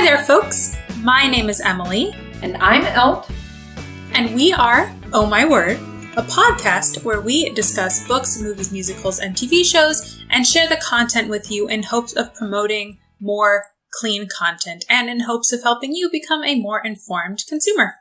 there, folks. My name is Emily. And I'm Elt. And we are, Oh My Word, a podcast where we discuss books, movies, musicals, and TV shows and share the content with you in hopes of promoting more clean content and in hopes of helping you become a more informed consumer.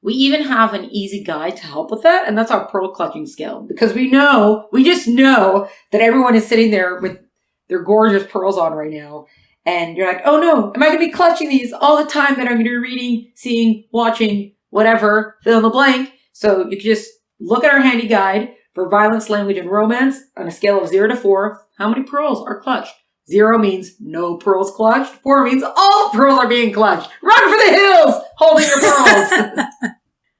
We even have an easy guide to help with that, and that's our pearl clutching skill. Because we just know that everyone is sitting there with their gorgeous pearls on right now. And you're like, oh no, am I going to be clutching these all the time that I'm going to be reading, seeing, watching, whatever, fill in the blank. So you can just look at our handy guide for violence, language, and romance on a scale of 0 to 4. How many pearls are clutched? 0 means no pearls clutched. 4 means all pearls are being clutched. Run for the hills, holding your pearls.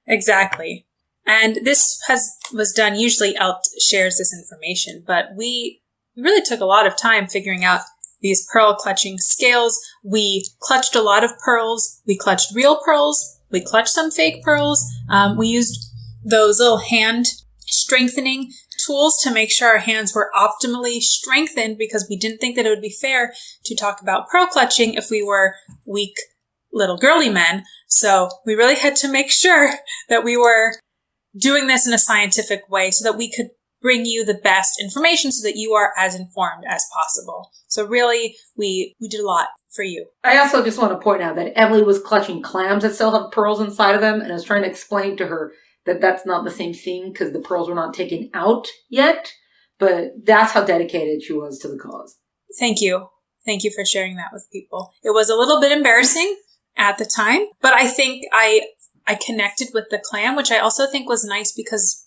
Exactly. And this was done, usually Elt shares this information, but we really took a lot of time figuring out these pearl clutching scales. We clutched a lot of pearls. We clutched real pearls. We clutched some fake pearls. We used those little hand strengthening tools to make sure our hands were optimally strengthened because we didn't think that it would be fair to talk about pearl clutching if we were weak little girly men. So we really had to make sure that we were doing this in a scientific way so that we could bring you the best information so that you are as informed as possible. So really, we did a lot for you. I also just want to point out that Emily was clutching clams that still have pearls inside of them, and I was trying to explain to her that that's not the same thing because the pearls were not taken out yet, but that's how dedicated she was to the cause. Thank you. Thank you for sharing that with people. It was a little bit embarrassing at the time, but I think I connected with the clam, which I also think was nice because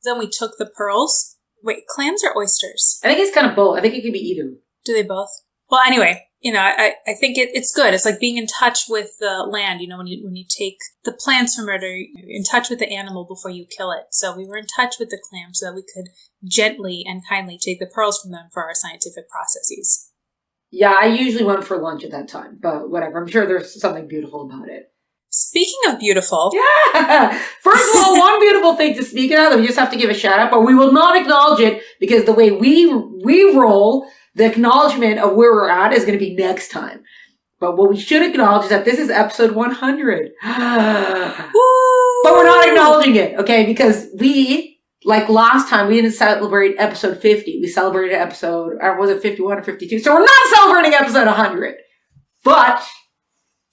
then we took the pearls. Wait, clams or oysters? I think it's kind of both. I think it could be either. Do they both? Well, anyway, I think it's good. It's like being in touch with the land, when you take the plants from it, or you're in touch with the animal before you kill it. So we were in touch with the clams so that we could gently and kindly take the pearls from them for our scientific processes. Yeah, I usually went for lunch at that time, but whatever. I'm sure there's something beautiful about it. Speaking of beautiful. Yeah! First of all, one beautiful thing to speak of that we just have to give a shout out, but we will not acknowledge it because the way we roll, the acknowledgement of where we're at is going to be next time. But what we should acknowledge is that this is episode 100. But we're not acknowledging it, okay? Because we, like last time, we didn't celebrate episode 50. We celebrated episode, or was it 51 or 52? So we're not celebrating episode 100. But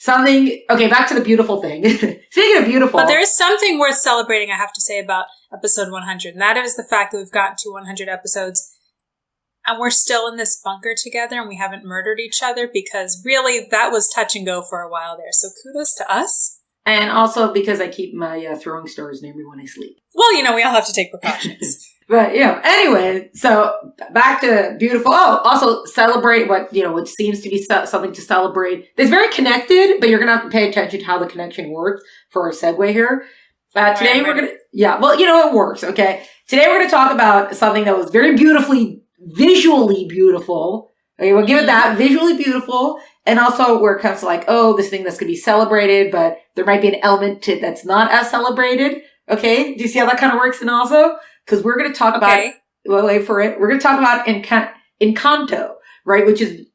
okay, back to the beautiful thing. Speaking of beautiful. But there is something worth celebrating, I have to say, about episode 100. And that is the fact that we've gotten to 100 episodes and we're still in this bunker together and we haven't murdered each other because really that was touch and go for a while there. So kudos to us. And also because I keep my throwing stars near me when I sleep. Well, we all have to take precautions. But, anyway, so back to beautiful. Oh, also celebrate what seems to be something to celebrate. It's very connected, but you're going to have to pay attention to how the connection works for our segue here. Today we're going to, it works, okay? Today we're going to talk about something that was very visually beautiful. Okay, we'll give it that, visually beautiful. And also where it comes to like, oh, this thing that's going to be celebrated, but there might be an element to that's not as celebrated. Okay, do you see how that kind of works? And also, because we're going to talk about, wait for it. We're going to talk about Encanto, right? Which is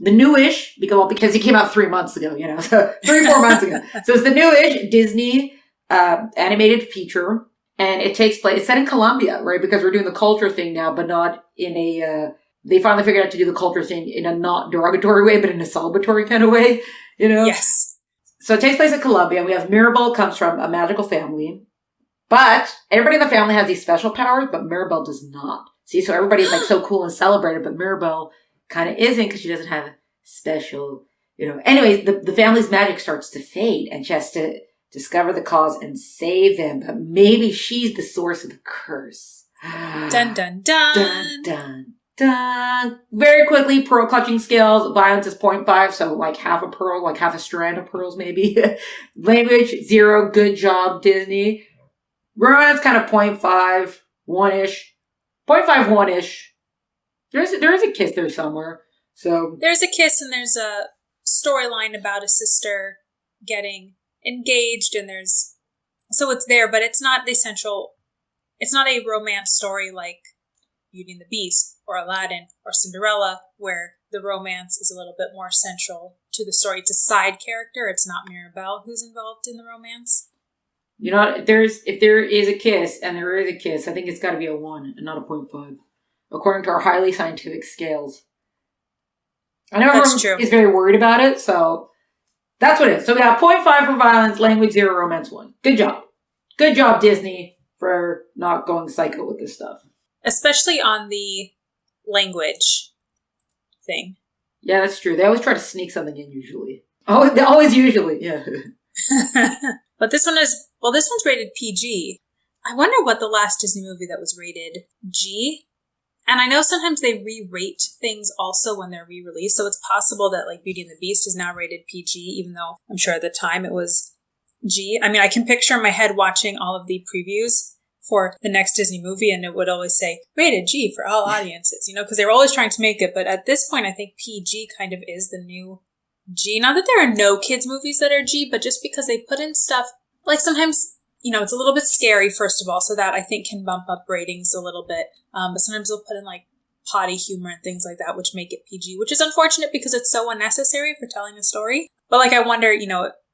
the newish, because it came out 3 months ago, so 3-4 months ago. So it's the newish Disney animated feature, and it takes place, it's set in Colombia, right? Because we're doing the culture thing now, but not in they finally figured out to do the culture thing in a not derogatory way, but in a celebratory kind of way, Yes. So it takes place in Colombia. We have Mirabel comes from a magical family. But everybody in the family has these special powers, but Mirabel does not. See, so everybody's like so cool and celebrated, but Mirabel kind of isn't because she doesn't have special, Anyways, the family's magic starts to fade and she has to discover the cause and save them. But maybe she's the source of the curse. Dun, dun, dun. Dun, dun, dun. Very quickly, pearl clutching skills. Violence is 0.5, so like half a pearl, like half a strand of pearls maybe. Language, 0. Good job, Disney. Romance kind of 0.5, 1-ish. 0.5, 1-ish. There is a kiss there somewhere. So there's a kiss and there's a storyline about a sister getting engaged and so it's there, but it's not the essential, it's not a romance story like Beauty and the Beast or Aladdin or Cinderella where the romance is a little bit more central to the story. It's a side character. It's not Mirabelle who's involved in the romance. You know, if there is a kiss, and there is a kiss, I think it's got to be a 1 and not a 0.5, according to our highly scientific scales. I know everyone is very worried about it, so that's what it is. So we got 0.5 for violence, language 0, romance 1. Good job. Good job, Disney, for not going psycho with this stuff. Especially on the language thing. Yeah, that's true. They always try to sneak something in, usually. Oh, they always usually, yeah. But this one's rated PG. I wonder what the last Disney movie that was rated G. And I know sometimes they re-rate things also when they're re-released, so it's possible that like Beauty and the Beast is now rated PG, even though I'm sure at the time it was G. I mean, I can picture in my head watching all of the previews for the next Disney movie, and it would always say, rated G for all audiences, because they were always trying to make it, but at this point I think PG kind of is the new G. Not that there are no kids movies that are G, but just because they put in stuff, like sometimes, it's a little bit scary, first of all, so that I think can bump up ratings a little bit. But sometimes they'll put in like potty humor and things like that, which make it PG, which is unfortunate because it's so unnecessary for telling a story. But like, I wonder,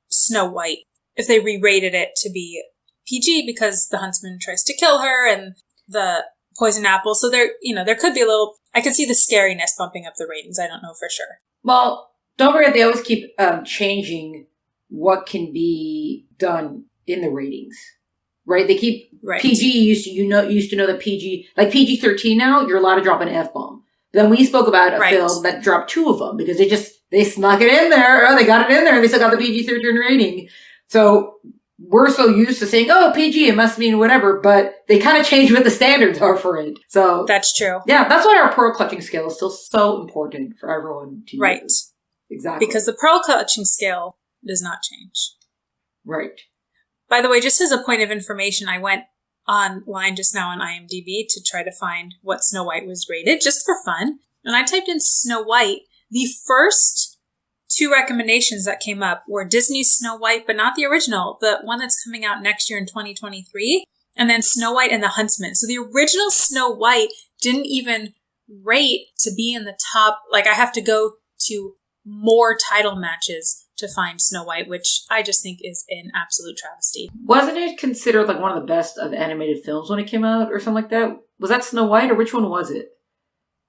Snow White, if they re-rated it to be PG because the huntsman tries to kill her and the poison apple. So there could be a little, I could see the scariness bumping up the ratings. I don't know for sure. Well, don't forget, they always keep changing what can be done in the ratings, right? They keep PG used to know that PG, like PG-13 now, you're allowed to drop an F-bomb. Then we spoke about a film that dropped 2 of them because they snuck it in there. Oh, they got it in there and they still got the PG-13 rating. So we're so used to saying, oh, PG, it must mean whatever, but they kind of change what the standards are for it. So that's true. Yeah, that's why our pearl clutching scale is still so important for everyone to use. Right. Exactly. Because the pearl clutching scale does not change. Right. By the way, just as a point of information, I went online just now on IMDb to try to find what Snow White was rated, just for fun. And I typed in Snow White. The first 2 recommendations that came up were Disney's Snow White, but not the original, the one that's coming out next year in 2023, and then Snow White and the Huntsman. So the original Snow White didn't even rate to be in the top. Like, I have to go to more title matches to find Snow White, which I just think is an absolute travesty. Wasn't it considered like one of the best of animated films when it came out or something like that? Was that Snow White or which one was it?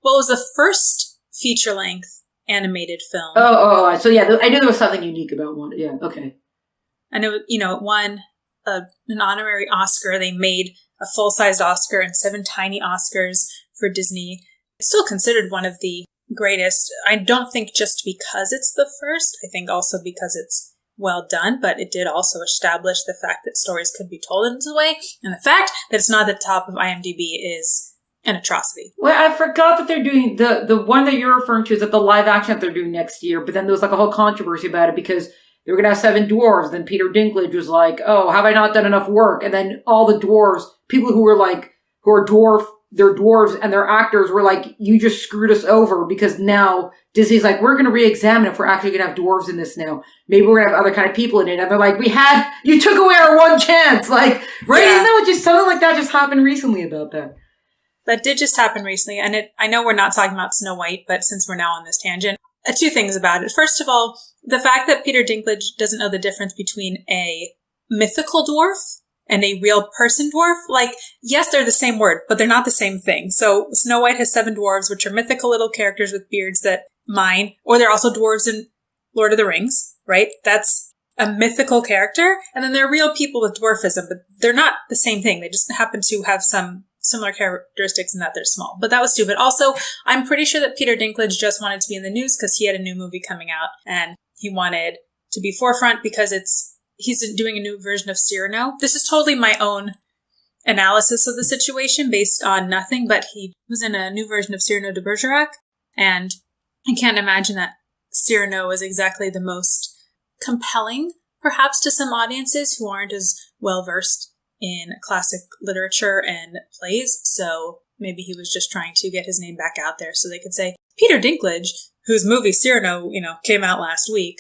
Well, it was the first feature-length animated film. Oh. So yeah, I knew there was something unique about one. Yeah, okay. And it won an honorary Oscar. They made a full-sized Oscar and 7 tiny Oscars for Disney. It's still considered one of the greatest. I don't think just because it's the first. I think also because it's well done, but it did also establish the fact that stories could be told in this way, and the fact that it's not at the top of IMDb is an atrocity. Well, I forgot that they're doing the one that you're referring to is that the live action that they're doing next year, but then there was like a whole controversy about it because they were going to have 7 dwarves. Then Peter Dinklage was like, oh, have I not done enough work? And then all the dwarves, people who are they're dwarves and their actors were like, you just screwed us over because now Disney's like, we're going to re-examine if we're actually going to have dwarves in this now. Maybe we're going to have other kind of people in it. And they're like, you took away our one chance. Like, right? Yeah. Isn't that what something like that just happened recently about that? That did just happen recently. And I know we're not talking about Snow White, but since we're now on this tangent, 2 things about it. First of all, the fact that Peter Dinklage doesn't know the difference between a mythical dwarf and a real person dwarf, like, yes, they're the same word, but they're not the same thing. So Snow White has 7 dwarves, which are mythical little characters with beards that mine, or they're also dwarves in Lord of the Rings, right? That's a mythical character. And then there are real people with dwarfism, but they're not the same thing. They just happen to have some similar characteristics in that they're small. But that was stupid. Also, I'm pretty sure that Peter Dinklage just wanted to be in the news because he had a new movie coming out and he wanted to be forefront because he's doing a new version of Cyrano. This is totally my own analysis of the situation based on nothing, but he was in a new version of Cyrano de Bergerac, and I can't imagine that Cyrano is exactly the most compelling, perhaps to some audiences who aren't as well-versed in classic literature and plays, so maybe he was just trying to get his name back out there so they could say, Peter Dinklage, whose movie Cyrano, came out last week.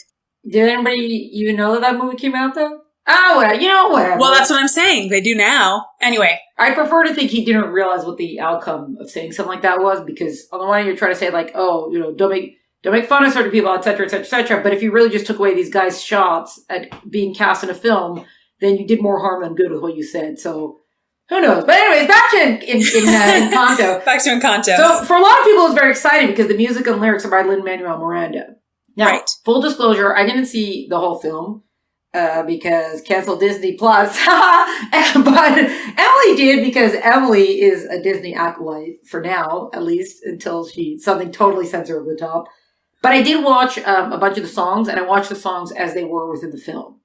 Did anybody even know that movie came out, though? Oh, well, whatever. Well, that's what I'm saying. They do now. Anyway. I prefer to think he didn't realize what the outcome of saying something like that was, because on the one hand, you're trying to say, like, oh, don't don't make fun of certain people, et cetera, et cetera, et cetera. But if you really just took away these guys' shots at being cast in a film, then you did more harm than good with what you said. So who knows? But anyways, back to Encanto. Back to Encanto. So for a lot of people, it's very exciting because the music and lyrics are by Lin Manuel Miranda. Now, right. Full disclosure, I didn't see the whole film because cancel Disney Plus. But Emily did because Emily is a Disney acolyte for now, at least until something totally sends her over the top. But I did watch a bunch of the songs, and I watched the songs as they were within the film.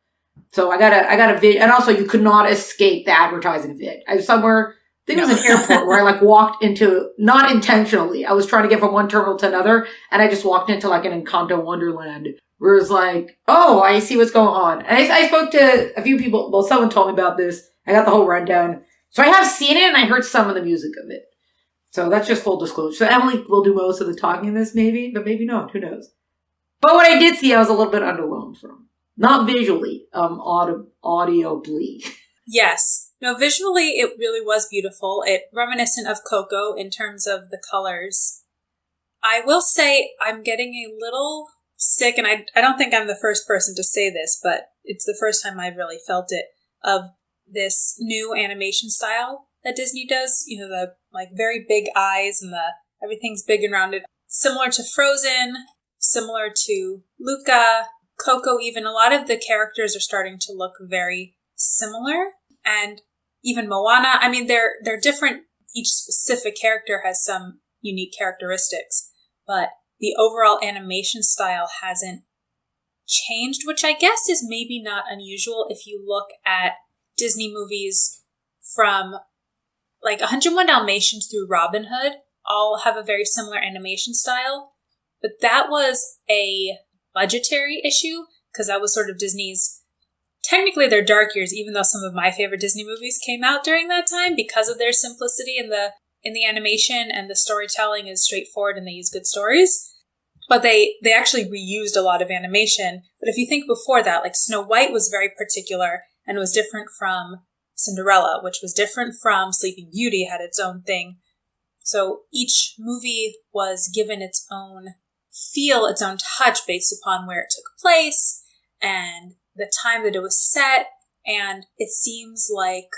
So I got a vid, and also you could not escape the advertising vid. I was somewhere, I think it was an airport where I walked into, not intentionally, I was trying to get from one terminal to another, and I just walked into an Encanto Wonderland, where it was oh, I see what's going on. And I spoke to a few people, well, someone told me about this, I got the whole rundown. So I have seen it, and I heard some of the music of it. So that's just full disclosure. So Emily will do most of the talking in this, maybe, but maybe not, who knows. But what I did see, I was a little bit underwhelmed from. Not visually, audibly. Yes. No, visually, it really was beautiful. It reminiscent of Coco in terms of the colors. I will say I'm getting a little sick, and I don't think I'm the first person to say this, but it's the first time I've really felt it, of this new animation style that Disney does. You know, the very big eyes and everything's big and rounded. Similar to Frozen, similar to Luca, Coco even. A lot of the characters are starting to look very similar. And even Moana, I mean, they're different. Each specific character has some unique characteristics, but the overall animation style hasn't changed, which I guess is maybe not unusual if you look at Disney movies from 101 Dalmatians through Robin Hood, all have a very similar animation style. But that was a budgetary issue, because that was sort of Disney's, technically their dark years, even though some of my favorite Disney movies came out during that time because of their simplicity in the animation, and the storytelling is straightforward and they use good stories. But they actually reused a lot of animation. But if you think before that, Snow White was very particular and was different from Cinderella, which was different from Sleeping Beauty, had its own thing. So each movie was given its own feel, its own touch based upon where it took place and the time that it was set. And it seems like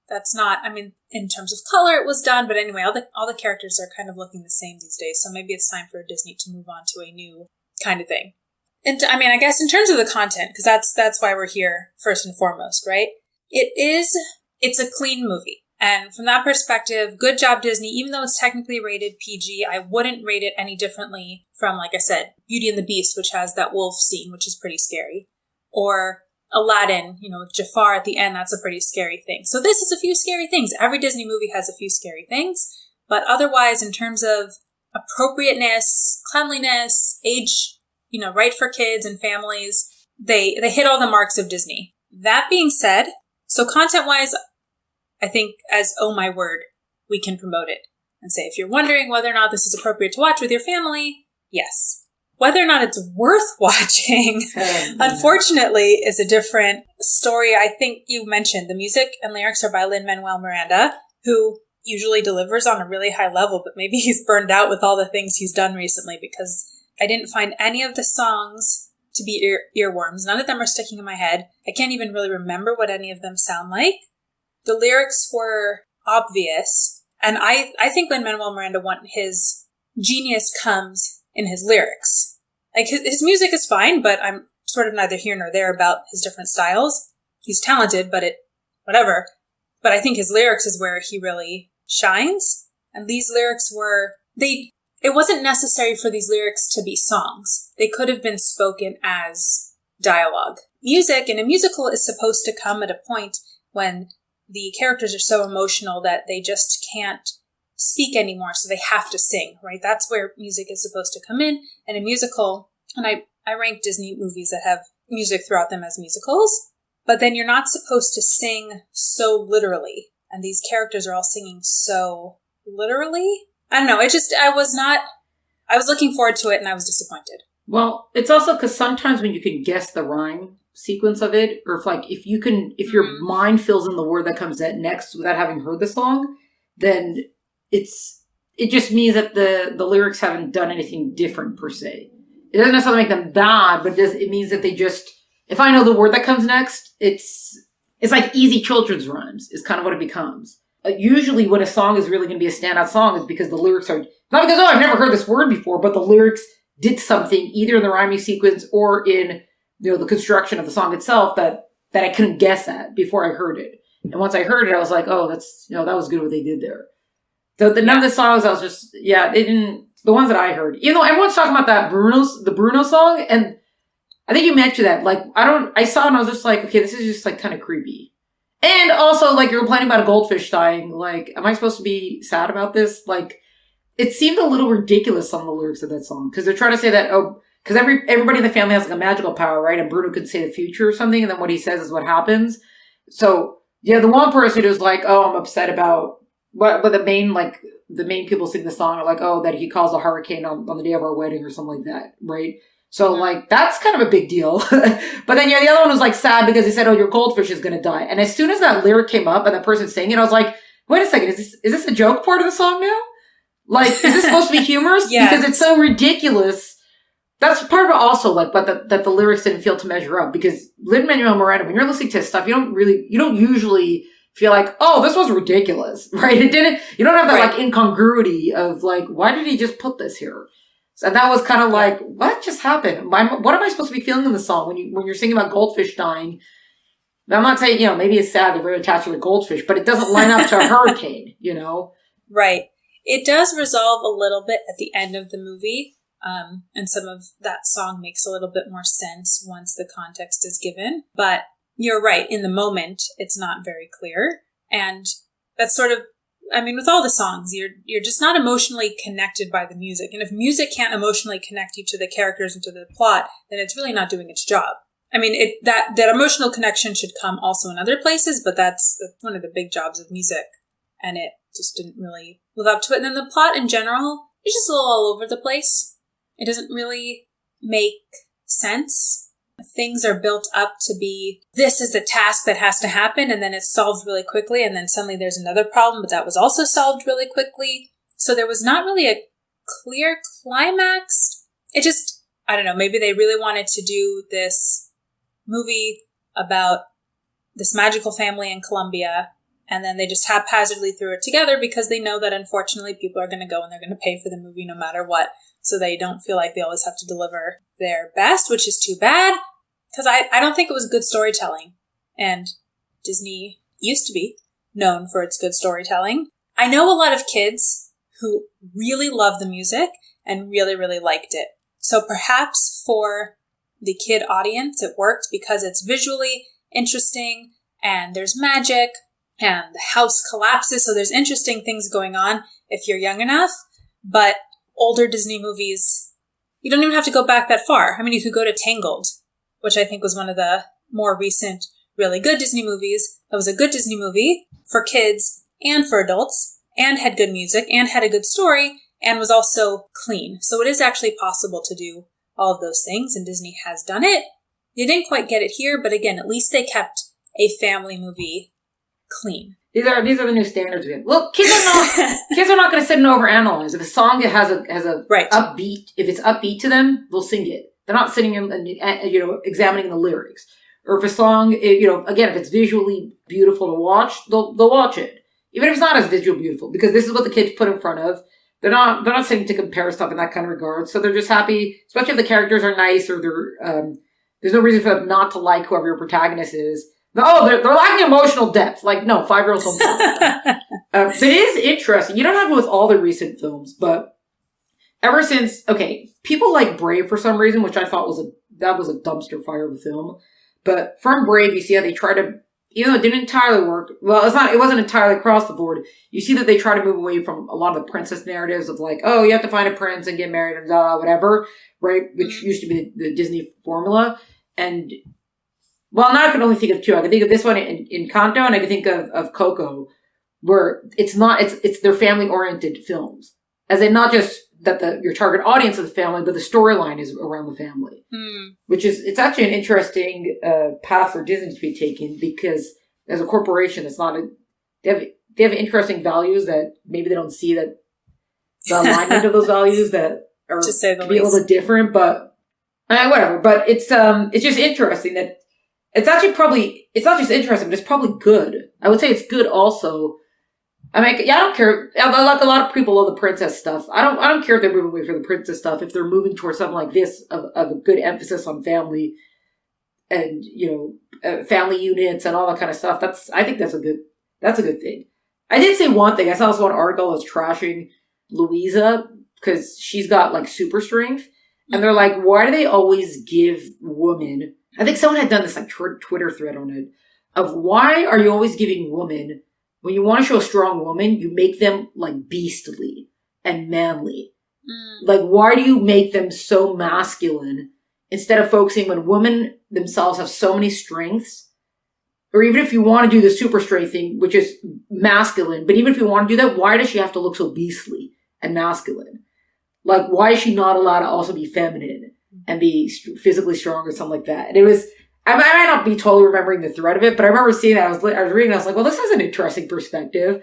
that's not, I mean, in terms of color it was done, but anyway, all the characters are kind of looking the same these days. So maybe it's time for Disney to move on to a new kind of thing. And I mean, I guess in terms of the content, because that's why we're here first and foremost, right? It's a clean movie. And from that perspective, good job, Disney. Even though it's technically rated PG, I wouldn't rate it any differently from, like I said, Beauty and the Beast, which has that wolf scene, which is pretty scary. Or Aladdin, with Jafar at the end, that's a pretty scary thing. So this is a few scary things. Every Disney movie has a few scary things. But otherwise, in terms of appropriateness, cleanliness, age, right for kids and families, they hit all the marks of Disney. That being said, so content-wise, I think as oh my word, we can promote it and say, if you're wondering whether or not this is appropriate to watch with your family, yes. Whether or not it's worth watching, unfortunately, is a different story. I think you mentioned the music and lyrics are by Lin Manuel Miranda, who usually delivers on a really high level, but maybe he's burned out with all the things he's done recently, because I didn't find any of the songs to be earworms. None of them are sticking in my head. I can't even really remember what any of them sound like. The lyrics were obvious, and I think Lin-Manuel Miranda his genius comes in his lyrics. His music is fine, but I'm sort of neither here nor there about his different styles. He's talented, whatever. But I think his lyrics is where he really shines. And these lyrics it wasn't necessary for these lyrics to be songs. They could have been spoken as dialogue. Music in a musical is supposed to come at a point when the characters are so emotional that they just can't speak anymore, so they have to sing, right? That's where music is supposed to come in. And a musical, and I rank Disney movies that have music throughout them as musicals, but then you're not supposed to sing so literally. And these characters are all singing so literally. I don't know. I was looking forward to it and I was disappointed. Well, it's also because sometimes when you can guess the rhyme sequence of it, or if your mind fills in the word that comes next without having heard the song, then it just means that the lyrics haven't done anything different per se. it doesn't necessarily make them bad, but it means that they just, if I know the word that comes next, it's like easy children's rhymes is kind of what it becomes. Usually when a song is really going to be a standout song is because the lyrics are, not because, oh, I've never heard this word before, but the lyrics did something either in the rhyming sequence or in, the construction of the song itself that I couldn't guess at before I heard it. And once I heard it, I was like, oh, that's, that was good what they did there. So none of the songs, I was just, they didn't, the ones that I heard, even though everyone's talking about the Bruno song, and I think you mentioned that, like, I saw it and I was just like, okay, this is just like kind of creepy. And also, like, you're complaining about a goldfish dying, like, am I supposed to be sad about this? Like, it seemed a little ridiculous on the lyrics of that song, because they're trying to say that, because everybody in the family has like a magical power, right? And Bruno could say the future or something, and then what he says is what happens. So, the one person who's like, oh, I'm upset about what the main people sing the song are like, oh, that he caused a hurricane on the day of our wedding or something like that, right? So, like, that's kind of a big deal. But then, the other one was, like, sad because he said, oh, your goldfish is going to die. And as soon as that lyric came up and that person sang it, I was like, wait a second, is this a joke part of the song now? Like, is this supposed to be humorous? Yes. Because it's so ridiculous. That's part of it also, like, but that the lyrics didn't feel to measure up. Because Lin Manuel Miranda, when you're listening to his stuff, you don't usually feel like, oh, this was ridiculous, right? You don't have that, like, incongruity of, like, why did he just put this here? So that was kind of like, what just happened? What am I supposed to be feeling in the song when you're singing about goldfish dying? I'm not saying, maybe it's sad they're very attached to the goldfish, but it doesn't line up to a hurricane, Right. It does resolve a little bit at the end of the movie, and some of that song makes a little bit more sense once the context is given. But you're right, in the moment, it's not very clear. And that's sort of, with all the songs, you're just not emotionally connected by the music. And if music can't emotionally connect you to the characters and to the plot, then it's really not doing its job. That emotional connection should come also in other places, but that's one of the big jobs of music. And it just didn't really live up to it. And then the plot in general is just a little all over the place. It doesn't really make sense. Things are built up to be, this is the task that has to happen, and then it's solved really quickly, and then suddenly there's another problem, but that was also solved really quickly. So there was not really a clear climax. It just, I don't know, maybe they really wanted to do this movie about this magical family in Colombia, and then they just haphazardly threw it together because they know that unfortunately people are going to go and they're going to pay for the movie no matter what. So they don't feel like they always have to deliver their best, which is too bad. Because I don't think it was good storytelling. And Disney used to be known for its good storytelling. I know a lot of kids who really love the music and really, really liked it. So perhaps for the kid audience, it worked because it's visually interesting and there's magic and the house collapses. So there's interesting things going on if you're young enough. But older Disney movies, you don't even have to go back that far. You could go to Tangled, which I think was one of the more recent, really good Disney movies. That was a good Disney movie for kids and for adults, and had good music, and had a good story, and was also clean. So it is actually possible to do all of those things, and Disney has done it. They didn't quite get it here, but again, at least they kept a family movie clean. These are the new standards again. Look, kids are not going to sit and overanalyze. If a song has a right. upbeat, if it's upbeat to them, they'll sing it. They're not sitting and examining the lyrics. Or if a song, again, if it's visually beautiful to watch, they'll watch it, even if it's not as visually beautiful, because this is what the kids put in front of. They're not sitting to compare stuff in that kind of regard. So they're just happy, especially if the characters are nice or there's no reason for them not to like whoever your protagonist is. They're lacking emotional depth. Like, no, 5-year-olds don't feel like that. But it is interesting. You don't have it with all the recent films, but ever since, people like Brave for some reason, which I thought was a dumpster fire of a film. But from Brave, you see how they try to, even though it didn't entirely work, it wasn't entirely across the board. You see that they try to move away from a lot of the princess narratives of like, oh, you have to find a prince and get married and whatever, right? Which used to be the Disney formula. And now I can only think of two. I can think of this one in Encanto, and I can think of Coco, where it's their family-oriented films. As in not just that your target audience is the family, but the storyline is around the family. Which it's actually an interesting path for Disney to be taken, because as a corporation, it's not they have interesting values that maybe they don't see, that the alignment of those values that are to be a little bit different, but Whatever. But it's just interesting that it's actually it's not just interesting, but it's probably good. I would say it's good also. I mean, yeah, I don't care. Like a lot of people love the princess stuff. I don't care if they're moving away from the princess stuff. If they're moving towards something like this of a good emphasis on family and, family units and all that kind of stuff. I think that's a good thing. I did say one thing. I saw this one article that was trashing Louisa because she's got like super strength. And they're like, why do they always give women, I think someone had done this like Twitter thread on it, of why are you always giving women, when you want to show a strong woman, you make them like beastly and manly. Like, why do you make them so masculine instead of focusing when women themselves have so many strengths? Or even if you want to do the super strength thing, which is masculine, but even if you want to do that, why does she have to look so beastly and masculine? Like, why is she not allowed to also be feminine and be physically strong or something like that? And it was, I might not be totally remembering the thread of it, but I remember seeing that. I was reading and I was like, well, this is an interesting perspective.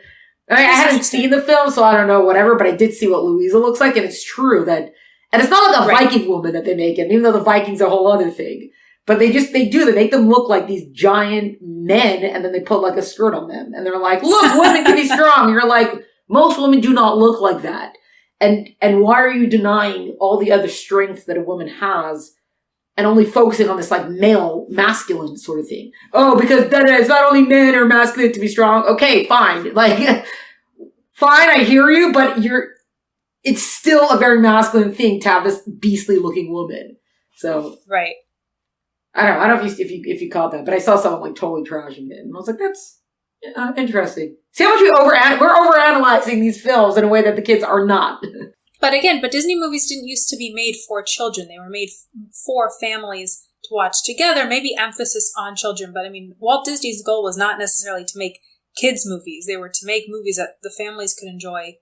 I mean, I hadn't seen the film, so I don't know, whatever, but I did see what Louisa looks like, and it's true that, and it's not like a Viking woman that they make it, even though the Vikings are a whole other thing. But they make them look like these giant men, and then they put like a skirt on them. And they're like, look, women can be strong. And you're like, most women do not look like that. And why are you denying all the other strengths that a woman has and only focusing on this like male, masculine sort of thing? Oh, because then it's not only men are masculine to be strong. Okay, fine. Like, fine, I hear you, but it's still a very masculine thing to have this beastly looking woman. So. Right. I don't know if you caught that, but I saw someone like totally trashing it. And I was like, that's interesting. See how much we're overanalyzing these films in a way that the kids are not. But Disney movies didn't used to be made for children. They were made for families to watch together, maybe emphasis on children. But I mean, Walt Disney's goal was not necessarily to make kids movies. They were to make movies that the families could enjoy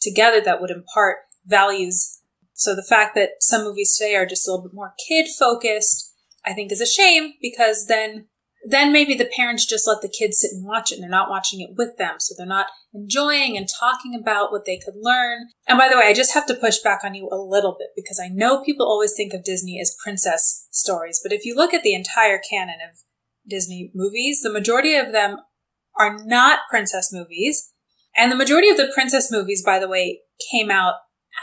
together that would impart values. So the fact that some movies today are just a little bit more kid-focused, I think is a shame, because then maybe the parents just let the kids sit and watch it and they're not watching it with them. So they're not enjoying and talking about what they could learn. And by the way, I just have to push back on you a little bit because I know people always think of Disney as princess stories. But if you look at the entire canon of Disney movies, the majority of them are not princess movies. And the majority of the princess movies, by the way, came out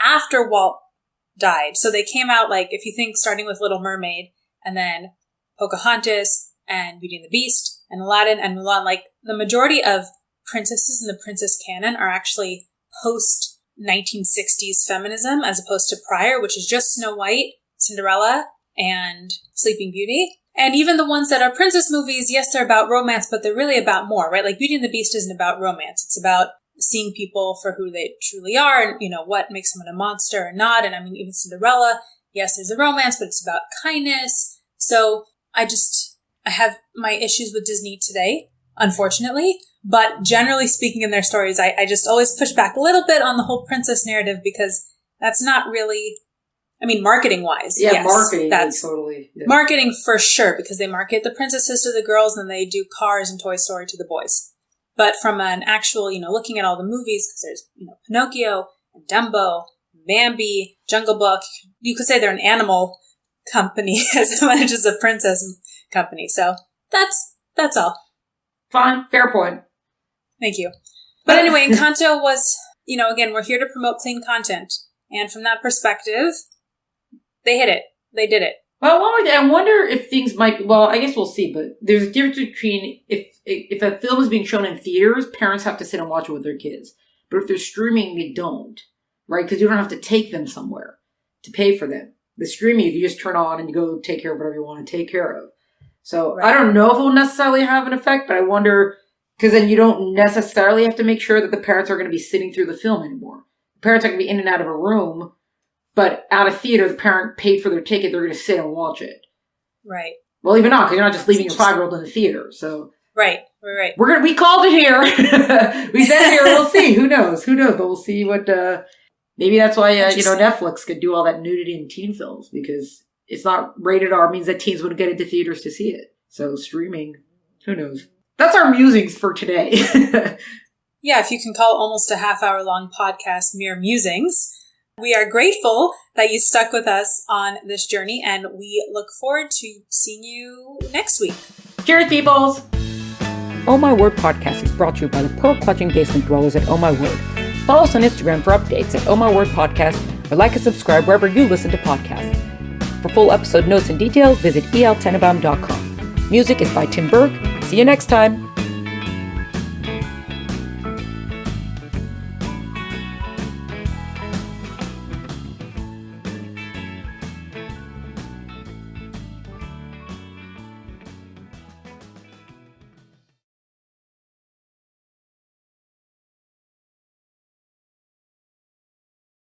after Walt died. So they came out like, if you think starting with Little Mermaid, and then Pocahontas and Beauty and the Beast and Aladdin and Mulan, like the majority of princesses in the princess canon are actually post 1960s feminism as opposed to prior, which is just Snow White, Cinderella, and Sleeping Beauty. And even the ones that are princess movies, yes, they're about romance, but they're really about more, right? Like Beauty and the Beast isn't about romance. It's about seeing people for who they truly are and, what makes someone a monster or not. And I mean, even Cinderella, yes, there's a romance, but it's about kindness. So I have my issues with Disney today, unfortunately. But generally speaking in their stories, I just always push back a little bit on the whole princess narrative because that's not really, I mean, marketing-wise. Yeah, yes, marketing. That's totally. Yeah. Marketing for sure, because they market the princesses to the girls and they do Cars and Toy Story to the boys. But from an actual, looking at all the movies, because there's, Pinocchio and Dumbo, Bambi, Jungle Book, you could say they're an animal company as much as a princess company. So that's all. Fine. Fair point. Thank you. But anyway, Encanto was, again, we're here to promote clean content. And from that perspective, they hit it. They did it. Well, I wonder if things might, well, I guess we'll see, but there's a difference between if a film is being shown in theaters, parents have to sit and watch it with their kids. But if they're streaming, they don't, right? Because you don't have to take them somewhere to pay for them. The streaming, you just turn on and you go take care of whatever you want to take care of. So right. I don't know if it will necessarily have an effect, but I wonder, because then you don't necessarily have to make sure that the parents are going to be sitting through the film anymore. The parents are going to be in and out of a room, but at a theater, the parent paid for their ticket, they're going to sit and watch it. Right. Well, even not, because you're not just leaving your 5-year-old in the theater, so. Right. We called it here. We said here, we'll see. Who knows? But we'll see what, maybe that's why, Netflix could do all that nudity in teen films, because it's not rated R, means that teens wouldn't get into theaters to see it. So streaming, who knows? That's our musings for today. Yeah, if you can call almost a half-hour-long podcast mere musings. We are grateful that you stuck with us on this journey, and we look forward to seeing you next week. Cheers, peoples! Oh My Word podcast is brought to you by the Pearl Clutching Basement Dwellers at Oh My Word. Follow us on Instagram for updates at Oh My Word Podcast, or like and subscribe wherever you listen to podcasts. For full episode notes and details, visit eltenenbaum.com. Music is by Tim Berg. See you next time.